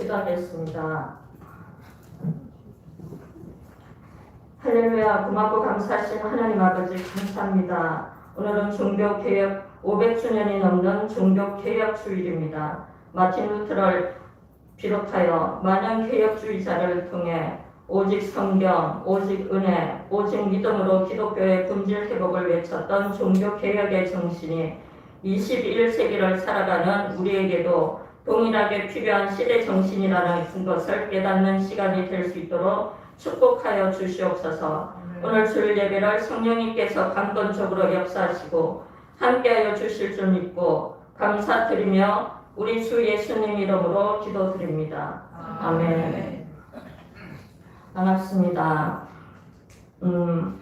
기도하겠습니다. 할렐루야. 고맙고 감사하신 하나님 아버지 감사합니다. 오늘은 종교개혁 500주년이 넘는 종교개혁 주일입니다. 마틴 루터를 비롯하여 많은 개혁주의자를 통해 오직 성경, 오직 은혜, 오직 믿음으로 기독교의 본질 회복을 외쳤던 종교개혁의 정신이 21세기를 살아가는 우리에게도 동일하게 필요한 시대 정신이라는 것을 깨닫는 시간이 될 수 있도록 축복하여 주시옵소서. 오늘 주일 예배를 성령님께서 강권적으로 역사하시고 함께하여 주실 줄 믿고 감사드리며 우리 주 예수님 이름으로 기도드립니다. 아멘. 반갑습니다.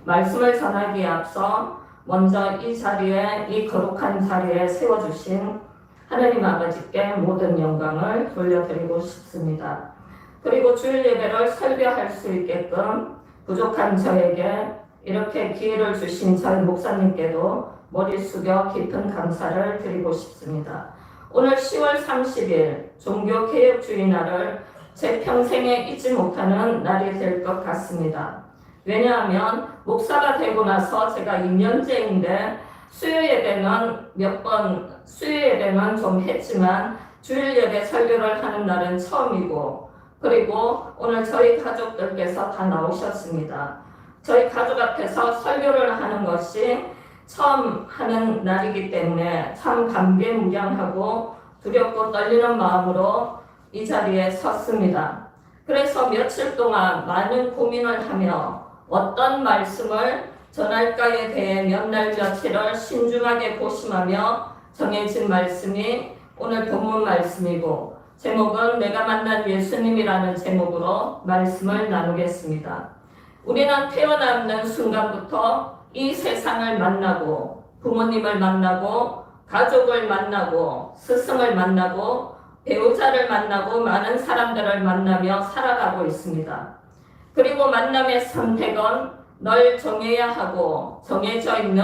말씀을 전하기에 앞서 먼저 이 자리에, 이 거룩한 자리에 세워주신 하나님 아버지께 모든 영광을 돌려드리고 싶습니다. 그리고 주일 예배를 설교할 수 있게끔 부족한 저에게 이렇게 기회를 주신 저희 목사님께도 머리 숙여 깊은 감사를 드리고 싶습니다. 오늘 10월 30일 종교개혁주의 날을 제 평생에 잊지 못하는 날이 될 것 같습니다. 왜냐하면 목사가 되고 나서 제가 2년째인데 수요 예배는 좀 했지만 주일 예배 설교를 하는 날은 처음이고, 그리고 오늘 저희 가족들께서 다 나오셨습니다. 저희 가족 앞에서 설교를 하는 것이 처음 하는 날이기 때문에 참 감개무량하고 두렵고 떨리는 마음으로 이 자리에 섰습니다. 그래서 며칠 동안 많은 고민을 하며 어떤 말씀을 전할까에 대해 몇 날 며칠을 신중하게 고심하며 정해진 말씀이 오늘 본문 말씀이고, 제목은 내가 만난 예수님이라는 제목으로 말씀을 나누겠습니다. 우리는 태어나는 순간부터 이 세상을 만나고 부모님을 만나고 가족을 만나고 스승을 만나고 배우자를 만나고 많은 사람들을 만나며 살아가고 있습니다. 그리고 만남의 선택은 널 정해야 하고 정해져 있는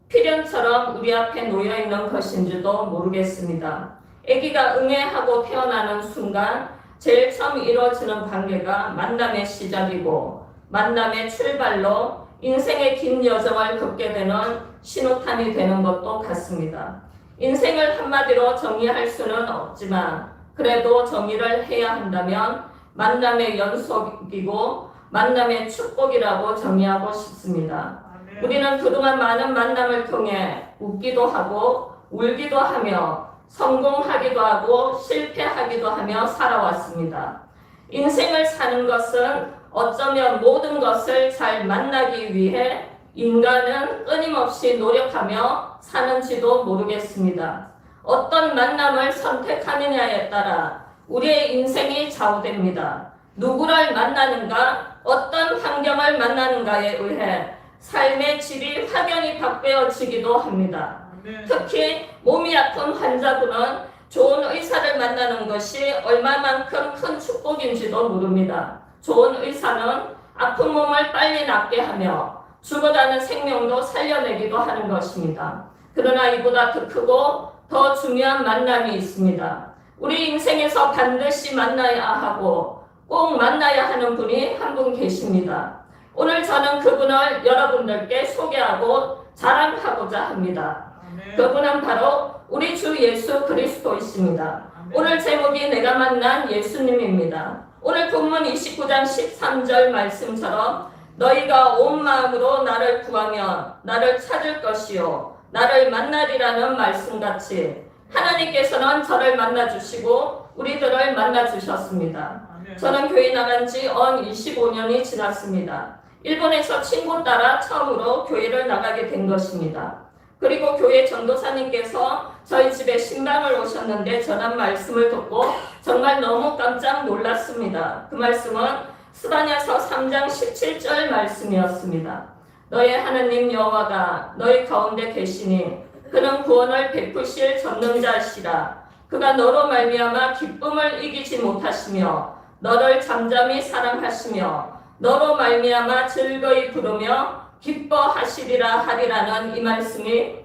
필연처럼 우리 앞에 놓여 있는 것인지도 모르겠습니다. 아기가 응애하고 태어나는 순간 제일 처음 이루어지는 관계가 만남의 시작이고 만남의 출발로 인생의 긴 여정을 걷게 되는 신호탄이 되는 것도 같습니다. 인생을 한마디로 정의할 수는 없지만 그래도 정의를 해야 한다면 만남의 연속이고 만남의 축복이라고 정의하고 싶습니다. 우리는 그동안 많은 만남을 통해 웃기도 하고 울기도 하며 성공하기도 하고 실패하기도 하며 살아왔습니다. 인생을 사는 것은 어쩌면 모든 것을 잘 만나기 위해 인간은 끊임없이 노력하며 사는지도 모르겠습니다. 어떤 만남을 선택하느냐에 따라 우리의 인생이 좌우됩니다. 누구를 만나는가, 어떤 환경을 만나는가에 의해 삶의 질이 확연히 바뀌어지기도 합니다. 특히 몸이 아픈 환자분은 좋은 의사를 만나는 것이 얼마만큼 큰 축복인지도 모릅니다. 좋은 의사는 아픈 몸을 빨리 낫게 하며 죽어가는 생명도 살려내기도 하는 것입니다. 그러나 이보다 더 크고 더 중요한 만남이 있습니다. 우리 인생에서 반드시 만나야 하고 꼭 만나야 하는 분이 한 분 계십니다. 오늘 저는 그분을 여러분들께 소개하고 자랑하고자 합니다. 그분은 바로 우리 주 예수 그리스도이십니다. 오늘 제목이 내가 만난 예수님입니다. 오늘 본문 29장 13절 말씀처럼 너희가 온 마음으로 나를 구하면 나를 찾을 것이요 나를 만나리라는 말씀같이 하나님께서는 저를 만나주시고 우리들을 만나주셨습니다. 저는 교회 나간 지 25년이 지났습니다. 일본에서 친구 따라 처음으로 교회를 나가게 된 것입니다. 그리고 교회 전도사님께서 저희 집에 신방을 오셨는데 전한 말씀을 듣고 정말 너무 깜짝 놀랐습니다. 그 말씀은 스바냐서 3장 17절 말씀이었습니다. 너의 하나님 여호와가 너희 가운데 계시니 그는 구원을 베푸실 전능자시라. 그가 너로 말미암아 기쁨을 이기지 못하시며 너를 잠잠히 사랑하시며 너로 말미암아 즐거이 부르며 기뻐하시리라 하리라는 이 말씀이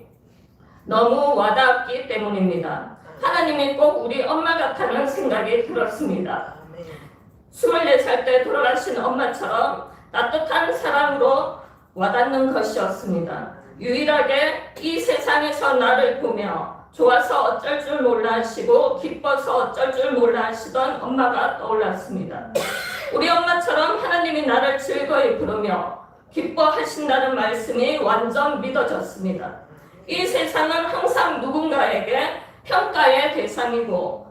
너무 와닿았기 때문입니다. 하나님이 꼭 우리 엄마 같다는 생각이 들었습니다. 24살 때 돌아가신 엄마처럼 따뜻한 사랑으로 와닿는 것이었습니다. 유일하게 이 세상에서 나를 보며 좋아서 어쩔 줄 몰라 하시고 기뻐서 어쩔 줄 몰라 하시던 엄마가 떠올랐습니다. 우리 엄마처럼 하나님이 나를 즐거이 부르며 기뻐하신다는 말씀이 완전 믿어졌습니다. 이 세상은 항상 누군가에게 평가의 대상이고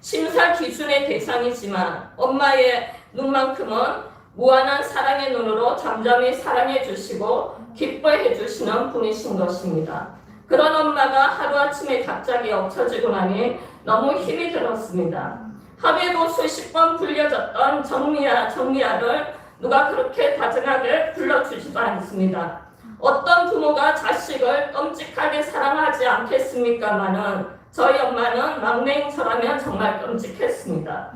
심사 기준의 대상이지만 엄마의 눈만큼은 무한한 사랑의 눈으로 잠잠히 사랑해 주시고 기뻐해 주시는 분이신 것입니다. 그런 엄마가 하루아침에 갑자기 없어지고 나니 너무 힘이 들었습니다. 하루에도 수십 번 불려졌던 정미야를 누가 그렇게 다정하게 불러주지도 않습니다. 어떤 부모가 자식을 끔찍하게 사랑하지 않겠습니까마는 저희 엄마는 막내인 저라면 정말 끔찍했습니다.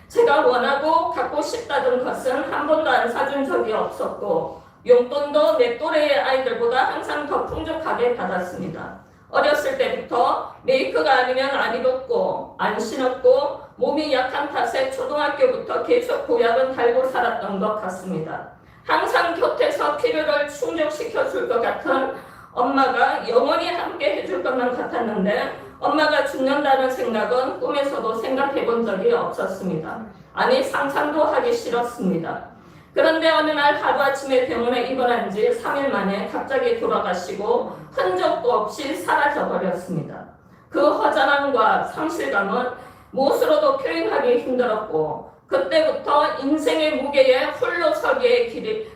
제가 원하고 갖고 싶다던 것은 한 번도 안 사준 적이 없었고 용돈도 내 또래의 아이들보다 항상 더 풍족하게 받았습니다. 어렸을 때부터 메이크가 아니면 안 입었고 안 신었고 몸이 약한 탓에 초등학교부터 계속 보약은 달고 살았던 것 같습니다. 항상 곁에서 필요를 충족시켜 줄 것 같은 엄마가 영원히 함께 해줄 것만 같았는데 엄마가 죽는다는 생각은 꿈에서도 생각해 본 적이 없었습니다. 아니 상상도 하기 싫었습니다. 그런데 어느 날 하루아침에 병원에 입원한 지 3일 만에 갑자기 돌아가시고 흔적도 없이 사라져 버렸습니다. 그 허전함과 상실감은 무엇으로도 표현하기 힘들었고 그때부터 인생의 무게에 홀로 서기의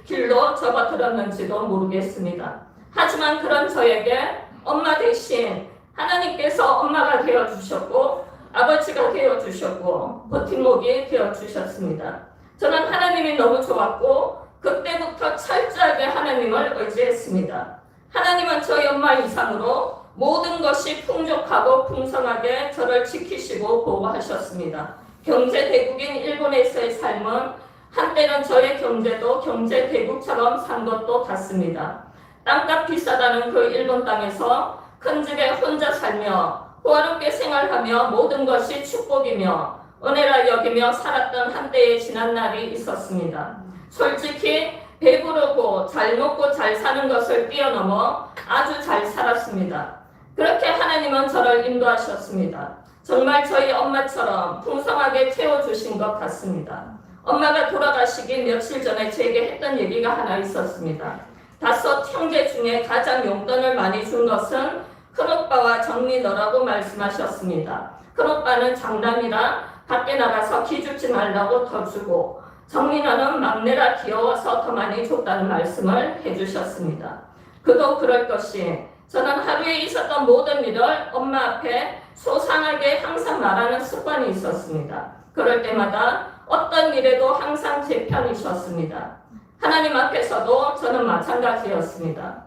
길로 접어들었는지도 모르겠습니다. 하지만 그런 저에게 엄마 대신 하나님께서 엄마가 되어주셨고 아버지가 되어주셨고 버팀목이 되어주셨습니다. 저는 하나님이 너무 좋았고 그때부터 철저하게 하나님을 의지했습니다. 하나님은 저희 엄마 이상으로 모든 것이 풍족하고 풍성하게 저를 지키시고 보호하셨습니다. 경제 대국인 일본에서의 삶은 한때는 저의 경제도 경제 대국처럼 산 것도 같습니다. 땅값 비싸다는 그 일본 땅에서 큰 집에 혼자 살며 호화롭게 생활하며 모든 것이 축복이며 은혜라 여기며 살았던 한때의 지난 날이 있었습니다. 솔직히 배부르고 잘 먹고 잘 사는 것을 뛰어넘어 아주 잘 살았습니다. 그렇게 하나님은 저를 인도하셨습니다. 정말 저희 엄마처럼 풍성하게 채워주신 것 같습니다. 엄마가 돌아가시기 며칠 전에 제게 했던 얘기가 하나 있었습니다. 5 형제 중에 가장 용돈을 많이 준 것은 큰오빠와 정민너라고 말씀하셨습니다. 큰오빠는 장남이라 밖에 나가서 기죽지 말라고 더 주고 정민너는 막내라 귀여워서 더 많이 줬다는 말씀을 해주셨습니다. 그도 그럴 것이 저는 하루에 있었던 모든 일을 엄마 앞에 소상하게 항상 말하는 습관이 있었습니다. 그럴 때마다 어떤 일에도 항상 제 편이셨습니다. 하나님 앞에서도 저는 마찬가지였습니다.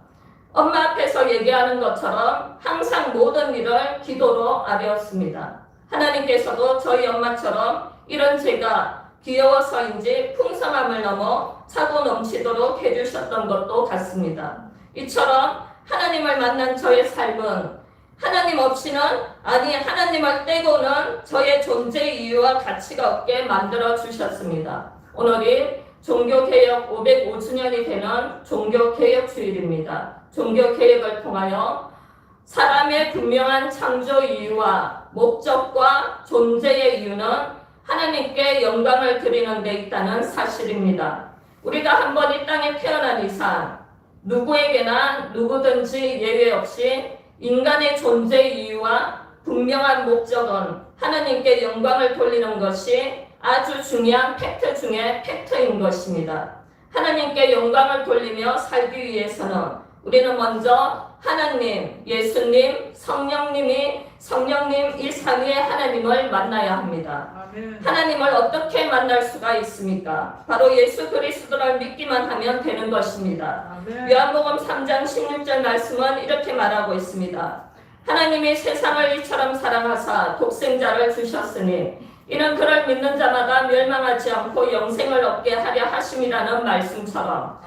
엄마 앞에서 얘기하는 것처럼 항상 모든 일을 기도로 아뢰었습니다. 하나님께서도 저희 엄마처럼 이런 제가 귀여워서인지 풍성함을 넘어 차고 넘치도록 해주셨던 것도 같습니다. 이처럼 하나님을 만난 저의 삶은 하나님 없이는 아니 하나님을 떼고는 저의 존재 이유와 가치가 없게 만들어 주셨습니다. 오늘이 종교개혁 505주년이 되는 종교개혁주일입니다. 종교개혁을 통하여 사람의 분명한 창조 이유와 목적과 존재의 이유는 하나님께 영광을 드리는 데 있다는 사실입니다. 우리가 한번 이 땅에 태어난 이상 누구에게나 누구든지 예외 없이 인간의 존재 이유와 분명한 목적은 하나님께 영광을 돌리는 것이 아주 중요한 팩트 중에 팩트인 것입니다. 하나님께 영광을 돌리며 살기 위해서는 우리는 먼저 하나님, 예수님, 성령님 이 삼위의 하나님을 만나야 합니다. 아멘. 하나님을 어떻게 만날 수가 있습니까? 바로 예수 그리스도를 믿기만 하면 되는 것입니다. 아멘. 요한복음 3장 16절 말씀은 이렇게 말하고 있습니다. 하나님이 세상을 이처럼 사랑하사 독생자를 주셨으니 이는 그를 믿는 자마다 멸망하지 않고 영생을 얻게 하려 하심이라는 말씀처럼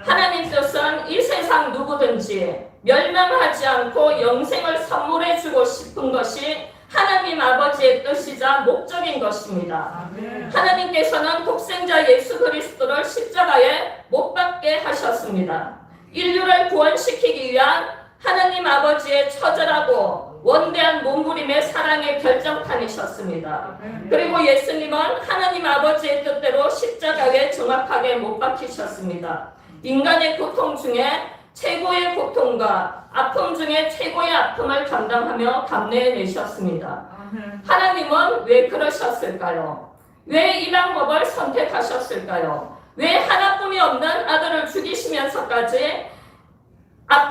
하나님 뜻은 이 세상 누구든지 멸망하지 않고 영생을 선물해 주고 싶은 것이 하나님 아버지의 뜻이자 목적인 것입니다. 하나님께서는 독생자 예수 그리스도를 십자가에 못 박게 하셨습니다. 인류를 구원시키기 위한 하나님 아버지의 처절하고 원대한 몸부림의 사랑의 결정판이셨습니다. 그리고 예수님은 하나님 아버지의 뜻대로 십자가에 정확하게 못 박히셨습니다. 인간의 고통 중에 최고의 고통과 아픔 중에 최고의 아픔을 감당하며 감내해내셨습니다. 하나님은 왜 그러셨을까요? 왜 이 방법을 선택하셨을까요? 왜 하나뿐이 없는 아들을 죽이시면서까지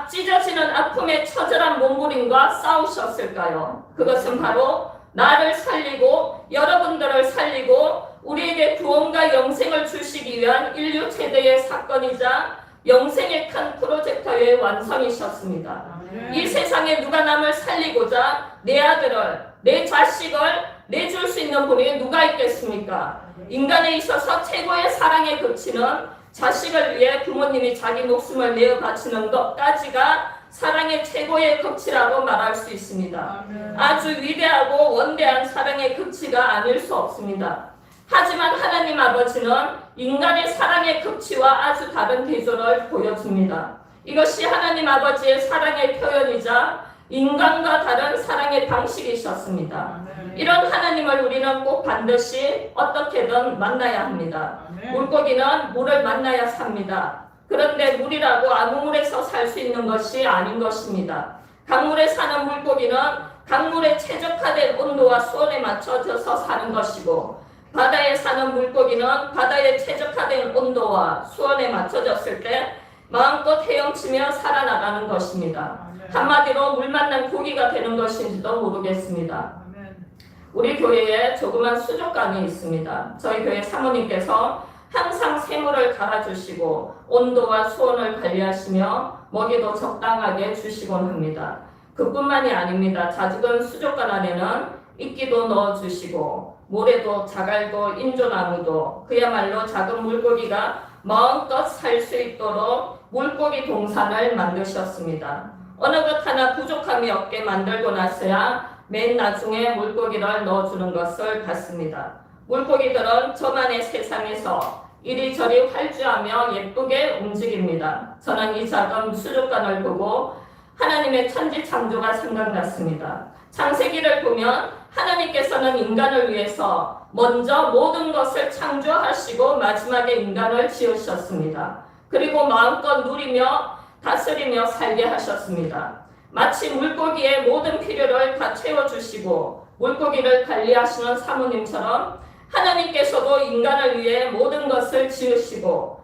찢어지는 아픔의 처절한 몸부림과 싸우셨을까요? 그것은 바로 나를 살리고 여러분들을 살리고 우리에게 구원과 영생을 주시기 위한 인류 최대의 사건이자 영생의 큰 프로젝터의 완성이셨습니다. 이 세상에 누가 남을 살리고자 내 아들을, 내 자식을 내줄 수 있는 분이 누가 있겠습니까? 인간에 있어서 최고의 사랑의 극치는 자식을 위해 부모님이 자기 목숨을 내어 바치는 것까지가 사랑의 최고의 극치라고 말할 수 있습니다. 아주 위대하고 원대한 사랑의 극치가 아닐 수 없습니다. 하지만 하나님 아버지는 인간의 사랑의 극치와 아주 다른 대조를 보여줍니다. 이것이 하나님 아버지의 사랑의 표현이자 인간과 다른 사랑의 방식이셨습니다. 이런 하나님을 우리는 꼭 반드시 어떻게든 만나야 합니다. 물고기는 물을 만나야 삽니다. 그런데 물이라고 아무 물에서 살 수 있는 것이 아닌 것입니다. 강물에 사는 물고기는 강물에 최적화된 온도와 수온에 맞춰져서 사는 것이고, 바다에 사는 물고기는 바다에 최적화된 온도와 수온에 맞춰졌을 때 마음껏 헤엄치며 살아나가는 것입니다. 한마디로 물 만난 고기가 되는 것인지도 모르겠습니다. 우리 교회에 조그만 수족관이 있습니다. 저희 교회 사모님께서 항상 새물을 갈아주시고 온도와 수온을 관리하시며 먹이도 적당하게 주시곤 합니다. 그뿐만이 아닙니다. 자주근 수족관 안에는 이끼도 넣어주시고 모래도 자갈도 인조나무도 그야말로 작은 물고기가 마음껏 살 수 있도록 물고기 동산을 만드셨습니다. 어느 것 하나 부족함이 없게 만들고 나서야 맨 나중에 물고기를 넣어주는 것을 봤습니다. 물고기들은 저만의 세상에서 이리저리 활주하며 예쁘게 움직입니다. 저는 이 작은 수족관을 보고 하나님의 천지창조가 생각났습니다. 창세기를 보면 하나님께서는 인간을 위해서 먼저 모든 것을 창조하시고 마지막에 인간을 지으셨습니다. 그리고 마음껏 누리며 다스리며 살게 하셨습니다. 마치 물고기의 모든 필요를 다 채워주시고 물고기를 관리하시는 사모님처럼 하나님께서도 인간을 위해 모든 것을 지으시고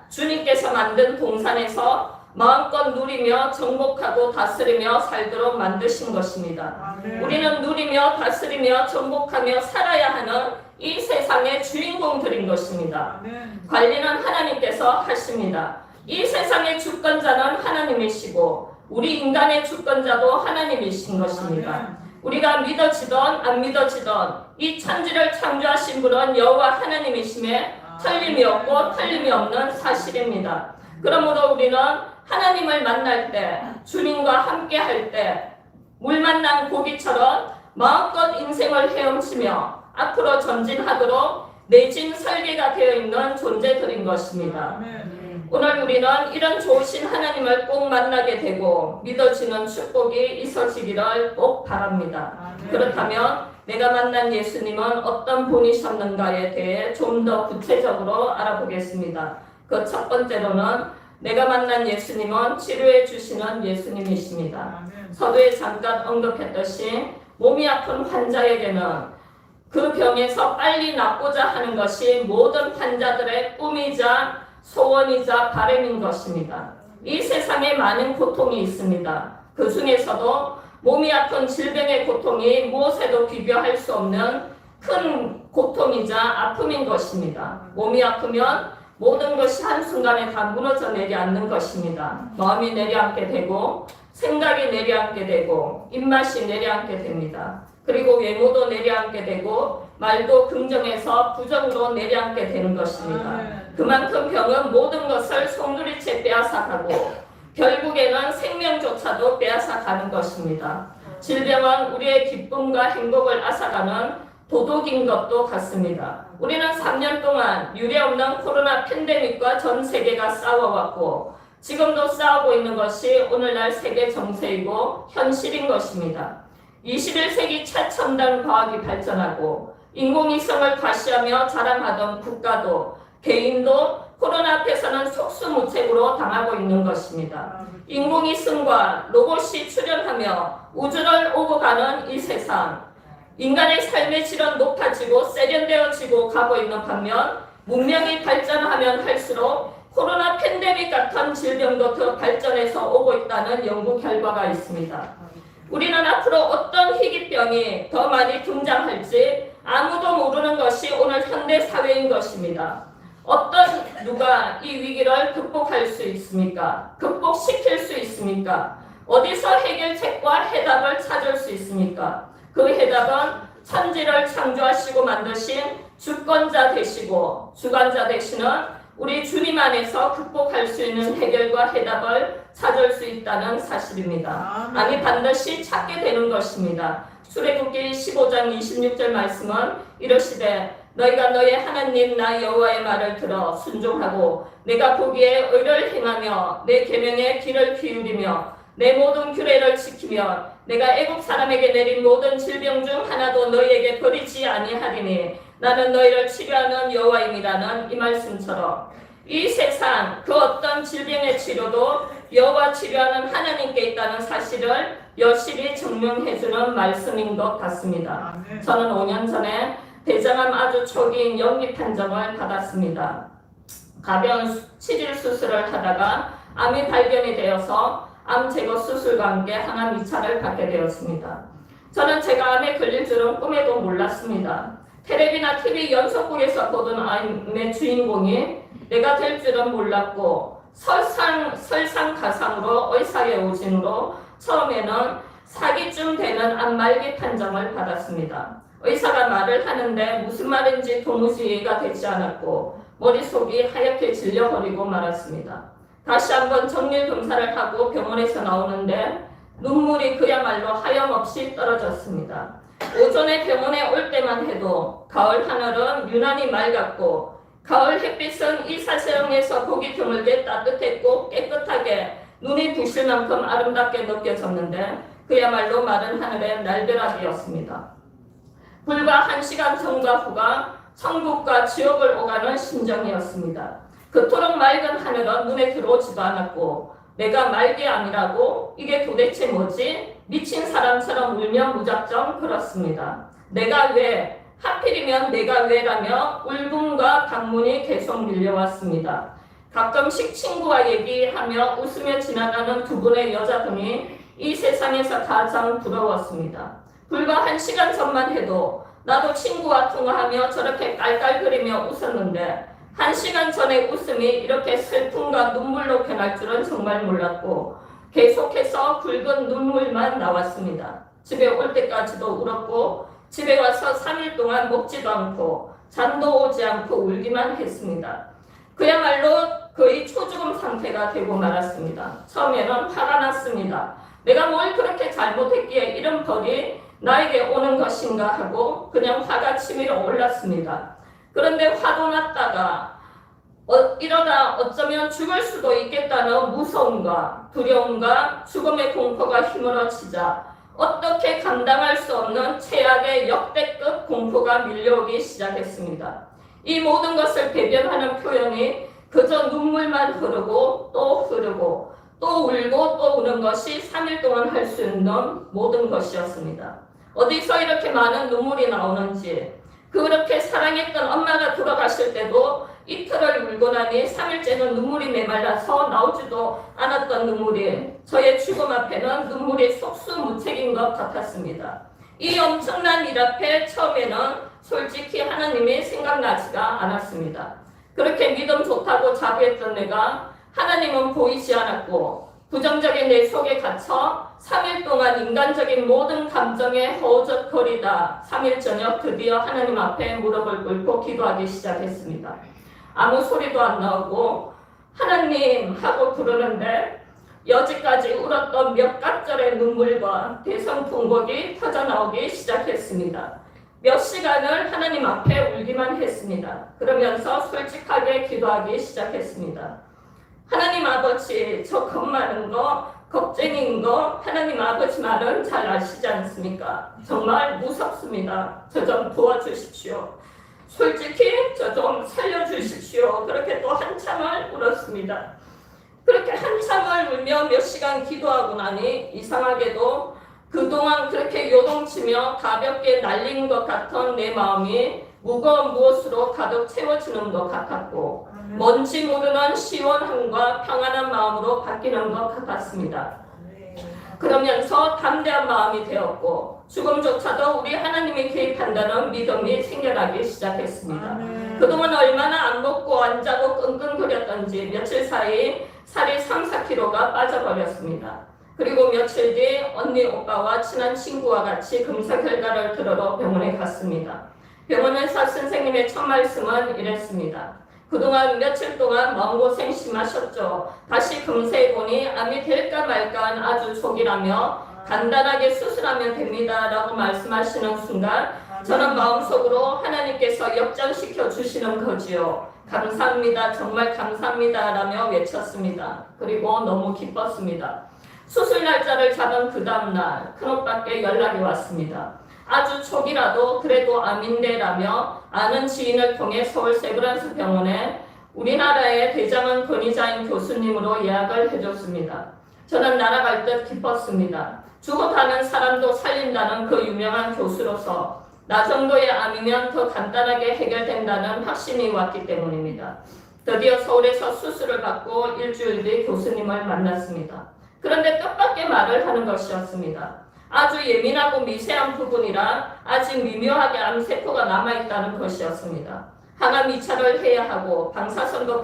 주님께서 만든 동산에서 마음껏 누리며 정복하고 다스리며 살도록 만드신 것입니다. 우리는 누리며 다스리며 정복하며 살아야 하는 이 세상의 주인공들인 것입니다. 관리는 하나님께서 하십니다. 이 세상의 주권자는 하나님이시고 우리 인간의 주권자도 하나님이신 것입니다. 우리가 믿어지던 안 믿어지던 이 천지를 창조하신 분은 여호와 하나님이심에 틀림이 없고 틀림이 없는 사실입니다. 그러므로 우리는 하나님을 만날 때, 주님과 함께 할 때 물 만난 고기처럼 마음껏 인생을 헤엄치며 앞으로 전진하도록 내진 설계가 되어 있는 존재들인 것입니다. 오늘 우리는 이런 좋으신 하나님을 꼭 만나게 되고 믿어지는 축복이 있어지기를 꼭 바랍니다. 그렇다면 내가 만난 예수님은 어떤 분이셨는가에 대해 좀 더 구체적으로 알아보겠습니다. 그 첫 번째로는 내가 만난 예수님은 치료해 주시는 예수님이십니다. 서두에 잠깐 언급했듯이 몸이 아픈 환자에게는 그 병에서 빨리 낫고자 하는 것이 모든 환자들의 꿈이자 소원이자 바람인 것입니다. 이 세상에 많은 고통이 있습니다. 그 중에서도 몸이 아픈 질병의 고통이 무엇에도 비교할 수 없는 큰 고통이자 아픔인 것입니다. 몸이 아프면 모든 것이 한순간에 다 무너져 내려앉는 것입니다. 마음이 내려앉게 되고 생각이 내려앉게 되고 입맛이 내려앉게 됩니다. 그리고 외모도 내려앉게 되고 말도 긍정에서 부정으로 내려앉게 되는 것입니다. 그만큼 병은 모든 것을 송두리째 빼앗아가고 결국에는 생명조차도 빼앗아가는 것입니다. 질병은 우리의 기쁨과 행복을 앗아가는 도둑인 것도 같습니다. 우리는 3년 동안 유례없는 코로나 팬데믹과 전 세계가 싸워왔고 지금도 싸우고 있는 것이 오늘날 세계 정세이고 현실인 것입니다. 21세기 최첨단 과학이 발전하고 인공위성을 과시하며 자랑하던 국가도 개인도 코로나 앞에서는 속수무책으로 당하고 있는 것입니다. 인공위성과 로봇이 출현하며 우주를 오고 가는 이 세상, 인간의 삶의 질은 높아지고 세련되어지고 가고 있는 반면 문명이 발전하면 할수록 코로나 팬데믹 같은 질병도 더 발전해서 오고 있다는 연구 결과가 있습니다. 우리는 앞으로 어떤 희귀병이 더 많이 등장할지 아무도 모르는 것이 오늘 현대 사회인 것입니다. 누가 이 위기를 극복할 수 있습니까? 극복시킬 수 있습니까? 어디서 해결책과 해답을 찾을 수 있습니까? 그 해답은 천지를 창조하시고 만드신 주권자 되시고 주관자 되시는 우리 주님 안에서 극복할 수 있는 해결과 해답을 찾을 수 있다는 사실입니다. 아니 반드시 찾게 되는 것입니다. 출애굽기 15장 26절 말씀은 이러시되 너희가 너희 하나님 나 여호와의 말을 들어 순종하고 내가 보기에 의를 행하며 내 계명에 귀를 기울이며 내 모든 규례를 지키며 내가 애굽 사람에게 내린 모든 질병 중 하나도 너희에게 버리지 아니하리니 나는 너희를 치료하는 여호와임이라는 이 말씀처럼 이 세상 그 어떤 질병의 치료도 여호와 치료하는 하나님께 있다는 사실을 여실히 증명해주는 말씀인 것 같습니다. 저는 5년 전에 대장암 아주 초기인 연기 판정을 받았습니다. 가벼운 치질 수술을 하다가 암이 발견이 되어서 암 제거 수술과 함께 항암 2차를 받게 되었습니다. 저는 제가 암에 걸릴 줄은 꿈에도 몰랐습니다. 텔레비나 TV 연속극에서 보던 암의 주인공이 내가 될 줄은 몰랐고 설상가상으로 의사의 오진으로 처음에는 사기쯤 되는 암말기 판정을 받았습니다. 의사가 말을 하는데 무슨 말인지 도무지 이해가 되지 않았고 머릿속이 하얗게 질려버리고 말았습니다. 다시 한번 정밀 검사를 하고 병원에서 나오는데 눈물이 그야말로 하염없이 떨어졌습니다. 오전에 병원에 올 때만 해도 가을 하늘은 유난히 맑았고 가을 햇빛은 이 사세형에서 보기 드물게 따뜻했고 깨끗하게 눈이 부실 만큼 아름답게 느껴졌는데 그야말로 마른 하늘의 날벼락이었습니다. 불과 1시간 전과 후가 천국과 지옥을 오가는 심정이었습니다. 그토록 맑은 하늘은 눈에 들어오지도 않았고 내가 말기 암이라고 이게 도대체 뭐지? 미친 사람처럼 울며 무작정 그렇습니다. 내가 왜? 하필이면 내가 왜라며 울분과 강문이 계속 밀려왔습니다. 가끔씩 친구와 얘기하며 웃으며 지나가는 두 분의 여자분이 이 세상에서 가장 부러웠습니다. 불과 1시간 전만 해도 나도 친구와 통화하며 저렇게 깔깔거리며 웃었는데 1시간 전의 웃음이 이렇게 슬픔과 눈물로 변할 줄은 정말 몰랐고 계속해서 붉은 눈물만 나왔습니다. 집에 올 때까지도 울었고 집에 와서 3일 동안 먹지도 않고 잠도 오지 않고 울기만 했습니다. 그야말로 거의 초죽음 상태가 되고 말았습니다. 처음에는 화가 났습니다. 내가 뭘 그렇게 잘못했기에 이런 벌이 나에게 오는 것인가 하고 그냥 화가 치밀어 올랐습니다. 그런데 화도 났다가 이러다 어쩌면 죽을 수도 있겠다는 무서움과 두려움과 죽음의 공포가 휘몰아치자 어떻게 감당할 수 없는 최악의 역대급 공포가 밀려오기 시작했습니다. 이 모든 것을 배변하는 표현이 그저 눈물만 흐르고 또 또 울고 또 우는 것이 3일 동안 할 수 있는 모든 것이었습니다. 어디서 이렇게 많은 눈물이 나오는지 그렇게 사랑했던 엄마가 돌아가실 때도 이틀을 울고 나니 3일째는 눈물이 메말라서 나오지도 않았던 눈물이 저의 죽음 앞에는 눈물이 속수무책인 것 같았습니다. 이 엄청난 일 앞에 처음에는 솔직히 하나님이 생각나지가 않았습니다. 그렇게 믿음 좋다고 자부했던 내가 하나님은 보이지 않았고 부정적인 내 속에 갇혀 3일 동안 인간적인 모든 감정에 허우적거리다 3일 저녁 드디어 하나님 앞에 무릎을 꿇고 기도하기 시작했습니다. 아무 소리도 안 나오고 하나님 하고 부르는데 여지까지 울었던 몇 각절의 눈물과 대성통곡이 터져나오기 시작했습니다. 몇 시간을 하나님 앞에 울기만 했습니다. 그러면서 솔직하게 기도하기 시작했습니다. 하나님 아버지, 저 겁 많은 거, 겁쟁이인 거 하나님 아버지 말은 잘 아시지 않습니까? 정말 무섭습니다. 저 좀 도와주십시오. 솔직히 저 좀 살려주십시오. 그렇게 또 한참을 울었습니다. 그렇게 한참을 울며 몇 시간 기도하고 나니 이상하게도 그동안 그렇게 요동치며 가볍게 날린 것 같던 내 마음이 무거운 무엇으로 가득 채워지는 것 같았고 뭔지 모르는 시원함과 평안한 마음으로 바뀌는 것 같았습니다. 그러면서 담대한 마음이 되었고 죽음조차도 우리 하나님이 개입한다는 믿음이 생겨나기 시작했습니다. 그동안 얼마나 안 먹고 안 자고 끙끙거렸던지 며칠 사이 살이 3-4kg가 빠져버렸습니다. 그리고 며칠 뒤 언니 오빠와 친한 친구와 같이 검사 결과를 들으러 병원에 갔습니다. 병원에서 선생님의 첫 말씀은 이랬습니다. 그동안 며칠 동안 마음고생 심하셨죠. 다시 검사해보니 암이 될까 말까한 아주 초기라며 간단하게 수술하면 됩니다 라고 말씀하시는 순간 저는 마음속으로 하나님께서 역전시켜 주시는 거지요. 감사합니다. 정말 감사합니다 라며 외쳤습니다. 그리고 너무 기뻤습니다. 수술 날짜를 잡은 그 다음날 큰오빠께 연락이 왔습니다. 아주 초기라도 그래도 암인데 라며 아는 지인을 통해 서울 세브란스 병원에 우리나라의 대장암 권위자인 교수님으로 예약을 해줬습니다. 저는 날아갈 듯 기뻤습니다. 죽어가는 사람도 살린다는 그 유명한 교수로서 나 정도의 암이면 더 간단하게 해결된다는 확신이 왔기 때문입니다. 드디어 서울에서 수술을 받고 일주일 뒤 교수님을 만났습니다. 그런데 뜻밖의 말을 하는 것이었습니다. 아주 예민하고 미세한 부분이라 아직 미묘하게 암세포가 남아있다는 것이었습니다. 항암 2차를 해야 하고 방사선도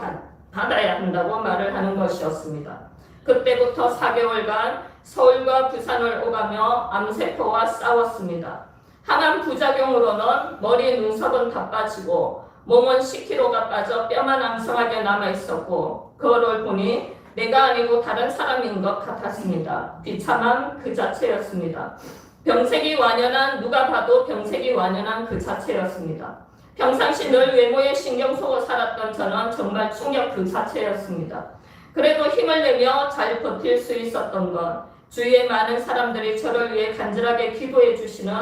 받아야 한다고 말을 하는 것이었습니다. 그때부터 4개월간 서울과 부산을 오가며 암세포와 싸웠습니다. 항암 부작용으로는 머리 눈썹은 다 빠지고 몸은 10kg가 빠져 뼈만 앙상하게 남아있었고 그거를 보니 내가 아니고 다른 사람인 것 같았습니다. 비참함 그 자체였습니다. 병색이 완연한 누가 봐도 병색이 완연한 그 자체였습니다. 평상시 늘 외모에 신경 쓰고 살았던 저는 정말 충격 그 자체였습니다. 그래도 힘을 내며 잘 버틸 수 있었던 건 주위의 많은 사람들이 저를 위해 간절하게 기도해 주시는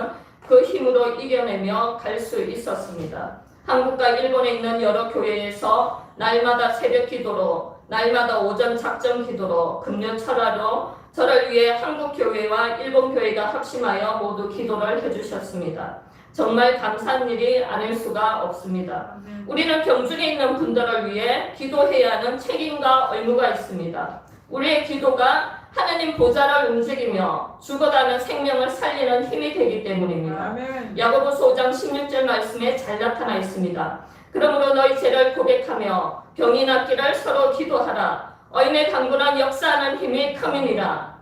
그 힘으로 이겨내며 갈 수 있었습니다. 한국과 일본에 있는 여러 교회에서 날마다 새벽 기도로 날마다 오전 작정 기도로 금요 철화로 저를 위해 한국 교회와 일본 교회가 합심하여 모두 기도를 해주셨습니다. 정말 감사한 일이 아닐 수가 없습니다. 우리는 병중에 있는 분들을 위해 기도해야 하는 책임과 의무가 있습니다. 우리의 기도가 하나님 보좌를 움직이며 죽어가는 생명을 살리는 힘이 되기 때문입니다. 야고보서 5장 16절 말씀에 잘 나타나 있습니다. 그러므로 너희 죄를 고백하며 병이 낫기를 서로 기도하라. 의인의 강건한 역사하는 힘이 크미니라.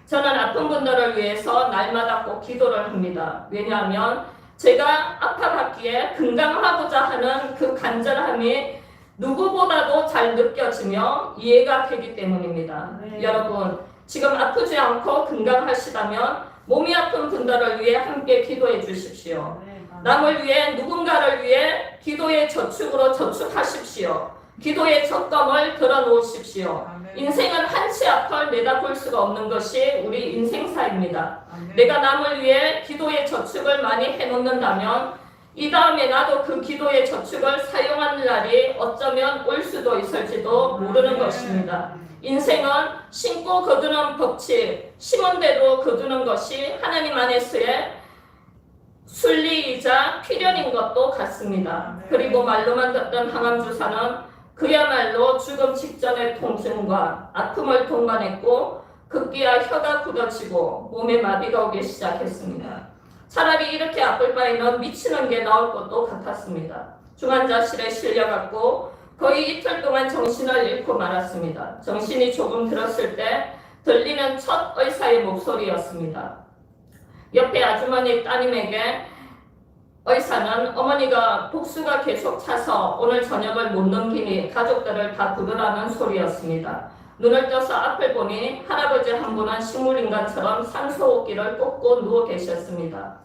저는 아픈 분들을 위해서 날마다 꼭 기도를 합니다. 왜냐하면 제가 아파받기에 건강하고자 하는 그 간절함이 누구보다도 잘 느껴지며 이해가 되기 때문입니다. 여러분, 지금 아프지 않고 건강하시다면 몸이 아픈 분들을 위해 함께 기도해 주십시오. 남을 위해 누군가를 위해 기도의 저축으로 저축하십시오. 기도의 적금을 들어놓으십시오. 인생은 한치 앞을 내다볼 수가 없는 것이 우리 인생사입니다. 내가 남을 위해 기도의 저축을 많이 해놓는다면 이 다음에 나도 그 기도의 저축을 사용하는 날이 어쩌면 올 수도 있을지도 모르는 것입니다. 인생은 심고 거두는 법칙, 심은 대로 거두는 것이 하나님 안에서의 순리이자 필연인 것도 같습니다. 그리고 말로만 듣던 항암주사는 그야말로 죽음 직전의 통증과 아픔을 동반했고 급기야 혀가 굳어지고 몸에 마비가 오기 시작했습니다. 차라리 이렇게 아플 바에는 미치는 게 나을 것도 같았습니다. 중환자실에 실려갔고 거의 이틀 동안 정신을 잃고 말았습니다. 정신이 조금 들었을 때 들리는 첫 의사의 목소리였습니다. 옆에 아주머니 따님에게 의사는 어머니가 복수가 계속 차서 오늘 저녁을 못 넘기니 가족들을 다 부르라는 소리였습니다. 눈을 떠서 앞을 보니 할아버지 한 분은 식물인간처럼 산소호흡기를 꽂고 누워 계셨습니다.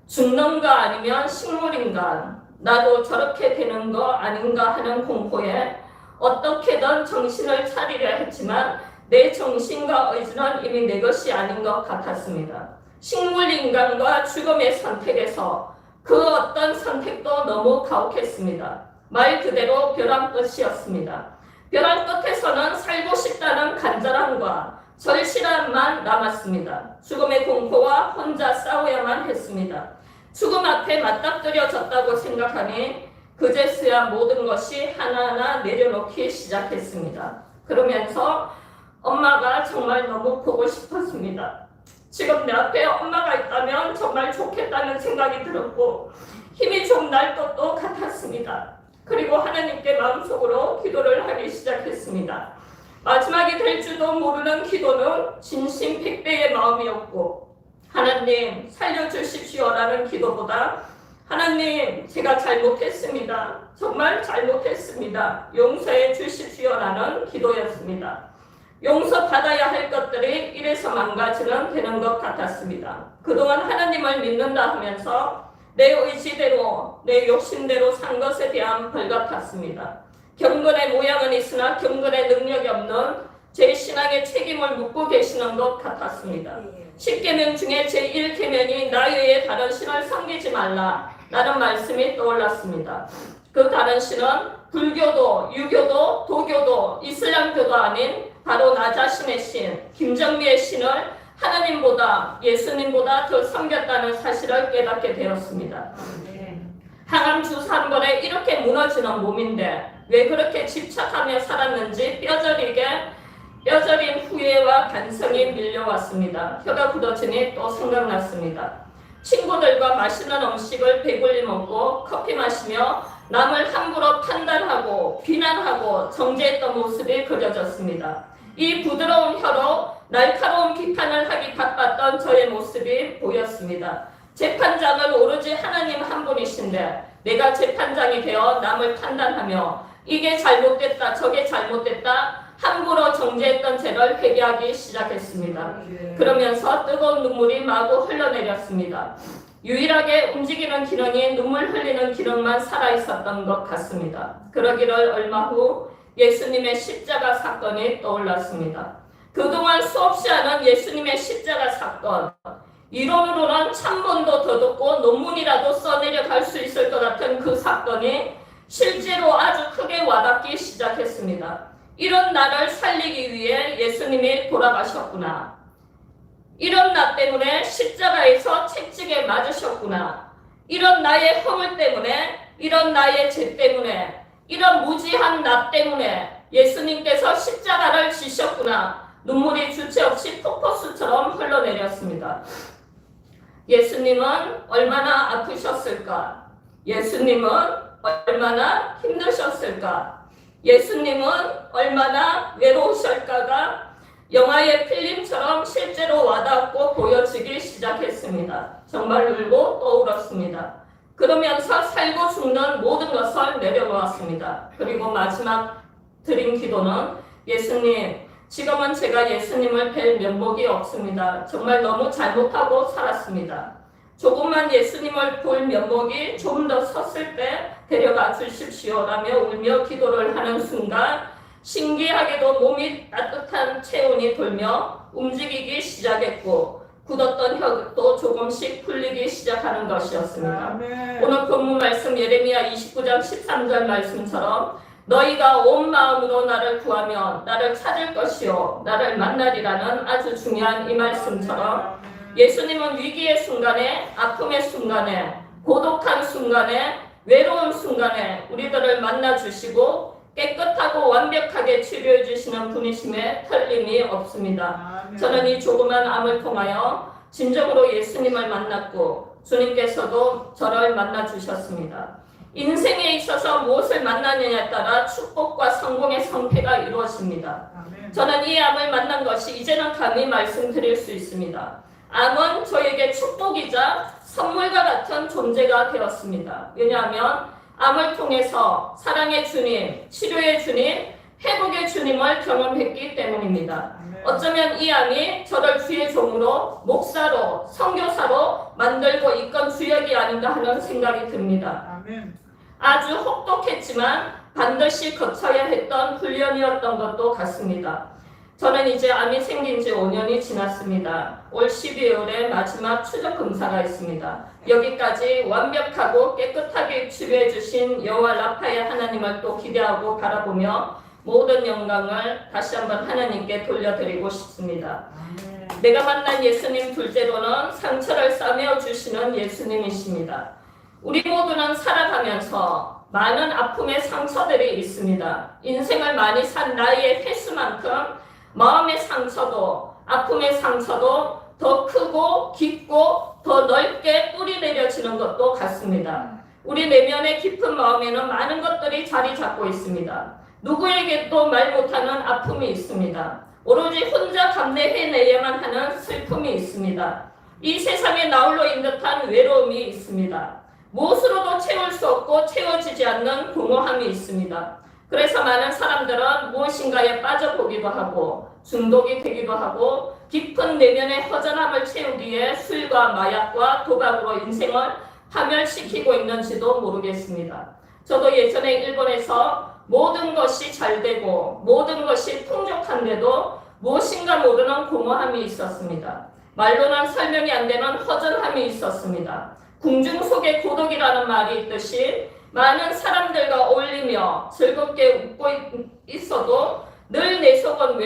죽는가 아니면 식물인간, 나도 저렇게 되는 거 아닌가 하는 공포에 어떻게든 정신을 차리려 했지만 내 정신과 의지는 이미 내 것이 아닌 것 같았습니다. 식물인간과 죽음의 선택에서 그 어떤 선택도 너무 가혹했습니다. 말 그대로 벼랑 끝이었습니다. 벼랑 끝에서는 살고 싶다는 간절함과 절실함만 남았습니다. 죽음의 공포와 혼자 싸워야만 했습니다. 죽음 앞에 맞닥뜨려졌다고 생각하니 그제서야 모든 것이 하나하나 내려놓기 시작했습니다. 그러면서 엄마가 정말 너무 보고 싶었습니다. 지금 내 앞에 엄마가 있다면 정말 좋겠다는 생각이 들었고 힘이 좀 날 것도 같았습니다. 그리고 하나님께 마음속으로 기도를 하기 시작했습니다. 마지막이 될지도 모르는 기도는 진심 100배의 마음이었고 하나님 살려주십시오라는 기도보다 하나님 제가 잘못했습니다. 정말 잘못했습니다. 용서해 주십시오라는 기도였습니다. 용서받아야 할 것들이 이래서 망가지는 되는 것 같았습니다. 그동안 하나님을 믿는다 하면서 내 의지대로 내 욕심대로 산 것에 대한 벌 같았습니다. 경건의 모양은 있으나 경건의 능력이 없는 제 신앙의 책임을 묻고 계시는 것 같았습니다. 10계명 중에 제1계명이 나 외에 다른 신을 섬기지 말라 라는 말씀이 떠올랐습니다. 그 다른 신은 불교도, 유교도, 도교도, 이슬람교도 아닌 바로 나 자신의 신, 김정미의 신을 하나님보다 예수님보다 더 섬겼다는 사실을 깨닫게 되었습니다. 항암 주사 한 번에 이렇게 무너지는 몸인데 왜 그렇게 집착하며 살았는지 뼈저린 후회와 반성이 밀려왔습니다. 혀가 굳어지니 또 생각났습니다. 친구들과 맛있는 음식을 배불리 먹고 커피 마시며 남을 함부로 판단하고 비난하고 정죄했던 모습이 그려졌습니다. 이 부드러운 혀로 날카로운 비판을 하기 바빴던 저의 모습이 보였습니다. 재판장은 오로지 하나님 한 분이신데 내가 재판장이 되어 남을 판단하며 이게 잘못됐다 저게 잘못됐다 함부로 정죄했던 죄를 회개하기 시작했습니다. 그러면서 뜨거운 눈물이 마구 흘러내렸습니다. 유일하게 움직이는 기능이 눈물 흘리는 기능만 살아있었던 것 같습니다. 그러기를 얼마 후 예수님의 십자가 사건이 떠올랐습니다. 그동안 수없이 하는 예수님의 십자가 사건, 이론으로는 찬문도 더 듣고 논문이라도 써내려갈 수 있을 것 같은 그 사건이 실제로 아주 크게 와닿기 시작했습니다. 이런 나를 살리기 위해 예수님이 돌아가셨구나. 이런 나 때문에 십자가에서 채찍에 맞으셨구나. 이런 나의 허물 때문에, 이런 나의 죄 때문에, 이런 무지한 나 때문에 예수님께서 십자가를 지셨구나. 눈물이 주체없이 폭포수처럼 흘러내렸습니다. 예수님은 얼마나 아프셨을까? 예수님은 얼마나 힘드셨을까? 예수님은 얼마나 외로우실까가 영화의 필름처럼 실제로 와닿고 보여지기 시작했습니다. 정말 울고 또 울었습니다. 그러면서 살고 죽는 모든 것을 내려놓았습니다. 그리고 마지막 드린 기도는 예수님, 지금은 제가 예수님을 뵐 면목이 없습니다. 정말 너무 잘못하고 살았습니다. 조금만 예수님을 볼 면목이 좀 더 섰을 때 데려가 주십시오라며 울며 기도를 하는 순간 신기하게도 몸이 따뜻한 체온이 돌며 움직이기 시작했고 굳었던 혀도 조금씩 풀리기 시작하는 것이었습니다. 아멘. 오늘 본문 말씀 예레미야 29장 13절 말씀처럼 너희가 온 마음으로 나를 구하면 나를 찾을 것이요 나를 만나리라는 아주 중요한 이 말씀처럼 예수님은 위기의 순간에, 아픔의 순간에, 고독한 순간에, 외로운 순간에 우리들을 만나주시고 깨끗하고 완벽하게 치료해 주시는 분이심에 틀림이 없습니다. 저는 이 조그만 암을 통하여 진정으로 예수님을 만났고 주님께서도 저를 만나주셨습니다. 인생에 있어서 무엇을 만나느냐에 따라 축복과 성공의 선택가 이루어집니다. 저는 이 암을 만난 것이 이제는 감히 말씀드릴 수 있습니다. 암은 저에게 축복이자 선물과 같은 존재가 되었습니다. 왜냐하면 암을 통해서 사랑의 주님, 치료의 주님, 회복의 주님을 경험했기 때문입니다. 어쩌면 이 암이 저를 주의 종으로, 목사로, 선교사로 만들고 이끈 주역이 아닌가 하는 생각이 듭니다. 아주 혹독했지만 반드시 거쳐야 했던 훈련이었던 것도 같습니다. 저는 이제 암이 생긴 지 5년이 지났습니다. 올 12월에 마지막 추적 검사가 있습니다. 여기까지 완벽하고 깨끗하게 치료해 주신 여호와 라파의 하나님을 또 기대하고 바라보며 모든 영광을 다시 한번 하나님께 돌려드리고 싶습니다. 내가 만난 예수님 둘째로는 상처를 싸매어 주시는 예수님이십니다. 우리 모두는 살아가면서 많은 아픔의 상처들이 있습니다. 인생을 많이 산 나이의 횟수만큼 마음의 상처도, 아픔의 상처도 더 크고 깊고 더 넓게 뿌리 내려지는 것도 같습니다. 우리 내면의 깊은 마음에는 많은 것들이 자리 잡고 있습니다. 누구에게도 말 못하는 아픔이 있습니다. 오로지 혼자 감내해내야만 하는 슬픔이 있습니다. 이 세상에 나홀로 있는 듯한 외로움이 있습니다. 무엇으로도 채울 수 없고 채워지지 않는 공허함이 있습니다. 그래서 많은 사람들은 무엇인가에 빠져보기도 하고 중독이 되기도 하고 깊은 내면의 허전함을 채우기 위해 술과 마약과 도박으로 인생을 파멸시키고 있는지도 모르겠습니다. 저도 예전에 일본에서 모든 것이 잘 되고 모든 것이 풍족한데도 무엇인가 모르는 공허함이 있었습니다. 말로는 설명이 안 되는 허전함이 있었습니다. 궁중 속에 고독이라는 말이 있듯이 많은 사람들과 어울리며 즐겁게 웃고 있어도 늘 내 속은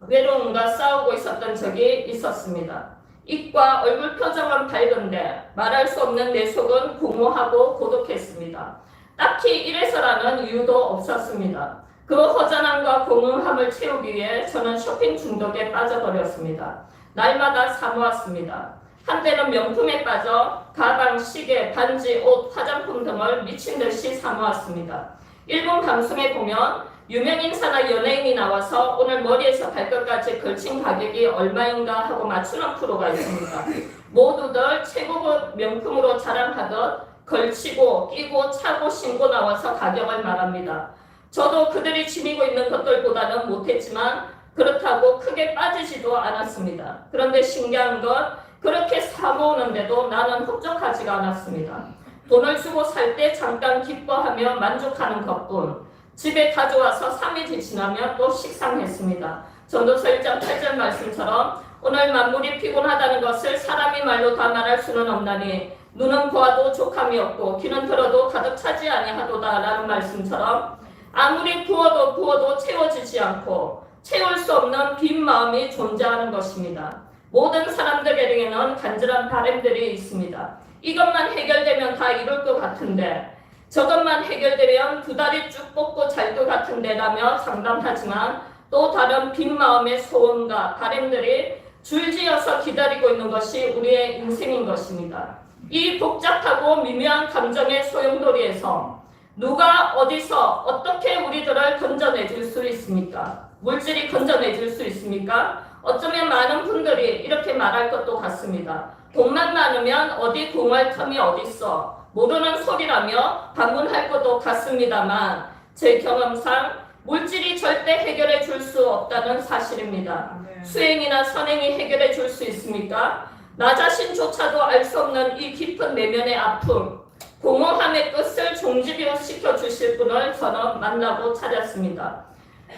외로움과 싸우고 있었던 적이 있었습니다. 입과 얼굴 표정은 밝은데 말할 수 없는 내 속은 공허하고 고독했습니다. 딱히 이래서라는 이유도 없었습니다. 그 허전함과 공허함을 채우기 위해 저는 쇼핑 중독에 빠져버렸습니다. 날마다 사모았습니다. 한때는 명품에 빠져 가방, 시계, 반지, 옷, 화장품 등을 미친 듯이 사모았습니다. 일본 방송에 보면 유명 인사나 연예인이 나와서 오늘 머리에서 발끝까지 걸친 가격이 얼마인가 하고 맞추는 프로가 있습니다. 모두들 최고급 명품으로 자랑하듯 걸치고 끼고 차고 신고 나와서 가격을 말합니다. 저도 그들이 지니고 있는 것들보다는 못했지만 그렇다고 크게 빠지지도 않았습니다. 그런데 신기한 것, 그렇게 사모으는데도 나는 흡족하지가 않았습니다. 돈을 주고 살 때 잠깐 기뻐하며 만족하는 것뿐, 집에 가져와서 3일이 지나면 또 식상했습니다. 전도서 1장 8절 말씀처럼 오늘 만물이 피곤하다는 것을 사람이 말로 다 말할 수는 없나니 눈은 보아도 족함이 없고 귀는 들어도 가득 차지 아니하도다 라는 말씀처럼 아무리 부어도 채워지지 않고 채울 수 없는 빈 마음이 존재하는 것입니다. 모든 사람들에게는 간절한 바람들이 있습니다. 이것만 해결되면 다 이룰 것 같은데, 저것만 해결되면 두 다리 쭉 뻗고 잘 것 같은데 라며 상담하지만 또 다른 빈 마음의 소원과 바람들이 줄지어서 기다리고 있는 것이 우리의 인생인 것입니다. 이 복잡하고 미묘한 감정의 소용돌이에서 누가 어디서 어떻게 우리들을 건져내줄 수 있습니까? 물질이 건져내줄 수 있습니까? 어쩌면 많은 분들이 이렇게 말할 것도 같습니다. 돈만 많으면 어디 공할 틈이 어딨어? 모르는 소리라며 반문할 것도 같습니다만 제 경험상 물질이 절대 해결해 줄 수 없다는 사실입니다. 수행이나 선행이 해결해 줄 수 있습니까? 나 자신조차도 알 수 없는 이 깊은 내면의 아픔, 공허함의 끝을 종지부시켜 주실 분을 저는 만나고 찾았습니다.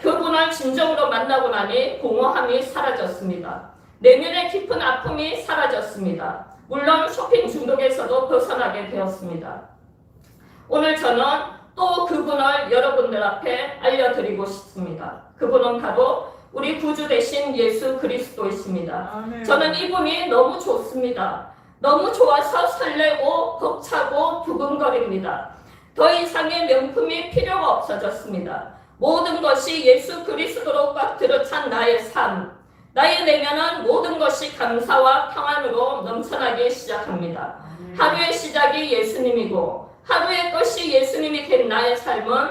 그분을 진정으로 만나고 나니 공허함이 사라졌습니다. 내면의 깊은 아픔이 사라졌습니다. 물론 쇼핑 중독에서도 벗어나게 되었습니다. 오늘 저는 또 그분을 여러분들 앞에 알려드리고 싶습니다. 그분은 바로 우리 구주 되신 예수 그리스도이십니다. 아멘. 저는 이분이 너무 좋습니다. 너무 좋아서 설레고 벅차고 두근거립니다. 더 이상의 명품이 필요가 없어졌습니다. 모든 것이 예수 그리스도로 꽉 들어찬 나의 삶, 나의 내면은 모든 것이 감사와 평안으로 넘쳐나기 시작합니다. 하루의 시작이 예수님이고 하루의 끝이 예수님이 된 나의 삶은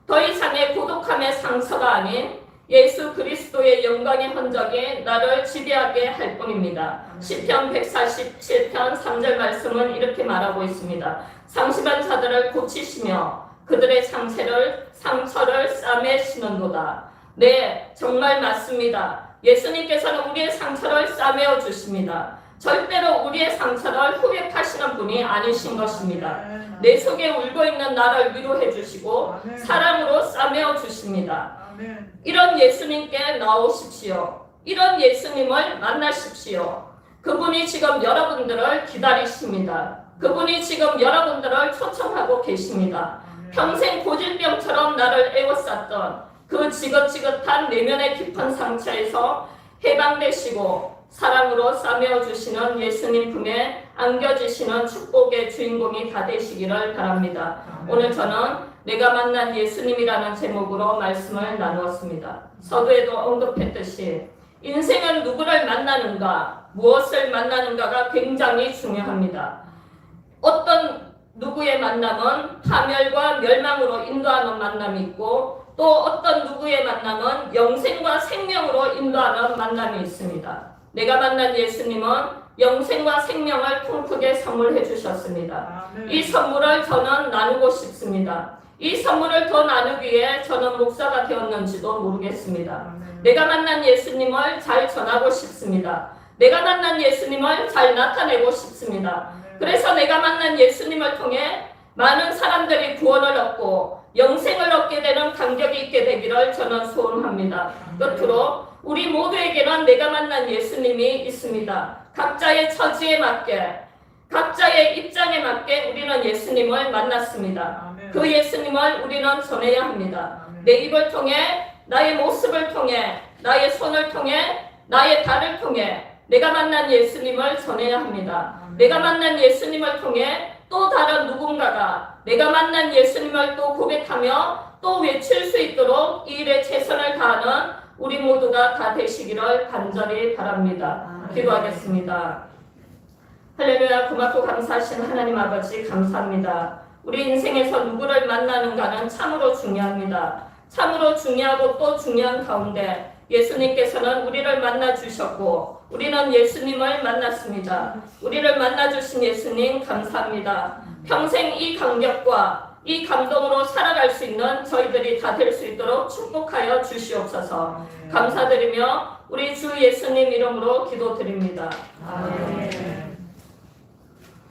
더 이상의 고독함의 상처가 아닌 예수 그리스도의 영광의 흔적이 나를 지배하게 할 뿐입니다. 시편 147편 3절 말씀은 이렇게 말하고 있습니다. 상심한 자들을 고치시며 그들의 상처를 쌈에 씌는도다. 네, 정말 맞습니다. 예수님께서는 우리의 상처를 싸매어 주십니다. 절대로 우리의 상처를 후회하시는 분이 아니신 것입니다. 내 속에 울고 있는 나를 위로해 주시고 사랑으로 싸매어 주십니다. 이런 예수님께 나오십시오. 이런 예수님을 만나십시오. 그분이 지금 여러분들을 기다리십니다. 그분이 지금 여러분들을 초청하고 계십니다. 평생 고질병처럼 나를 애워쌌던 그 지긋지긋한 내면의 깊은 상처에서 해방되시고 사랑으로 싸매어 주시는 예수님 품에 안겨주시는 축복의 주인공이 다 되시기를 바랍니다. 오늘 저는 내가 만난 예수님이라는 제목으로 말씀을 나누었습니다. 서두에도 언급했듯이 인생은 누구를 만나는가, 무엇을 만나는가가 굉장히 중요합니다. 어떤 누구의 만남은 파멸과 멸망으로 인도하는 만남이 있고 또 어떤 누구의 만남은 영생과 생명으로 인도하는 만남이 있습니다. 내가 만난 예수님은 영생과 생명을 풍부하게 선물해 주셨습니다. 이 선물을 저는 나누고 싶습니다. 이 선물을 더 나누기 위해 저는 목사가 되었는지도 모르겠습니다. 내가 만난 예수님을 잘 전하고 싶습니다. 내가 만난 예수님을 잘 나타내고 싶습니다. 그래서 내가 만난 예수님을 통해 많은 사람들이 구원을 얻고 영생을 얻게 되는 간격이 있게 되기를 저는 소원합니다. 끝으로 우리 모두에게는 내가 만난 예수님이 있습니다. 각자의 처지에 맞게, 각자의 입장에 맞게 우리는 예수님을 만났습니다. 그 예수님을 우리는 전해야 합니다. 내 입을 통해, 나의 모습을 통해, 나의 손을 통해, 나의 발을 통해 내가 만난 예수님을 전해야 합니다. 내가 만난 예수님을 통해 또 다른 누군가가 내가 만난 예수님을 또 고백하며 또 외칠 수 있도록 이 일에 최선을 다하는 우리 모두가 다 되시기를 간절히 바랍니다. 기도하겠습니다. 할렐루야. 고맙고 감사하신 하나님 아버지 감사합니다. 우리 인생에서 누구를 만나는가는 참으로 중요합니다. 참으로 중요하고 또 중요한 가운데 예수님께서는 우리를 만나 주셨고 우리는 예수님을 만났습니다. 우리를 만나 주신 예수님 감사합니다. 평생 이 감격과 이 감동으로 살아갈 수 있는 저희들이 다 될 수 있도록 축복하여 주시옵소서. 감사드리며 우리 주 예수님 이름으로 기도드립니다. 아멘.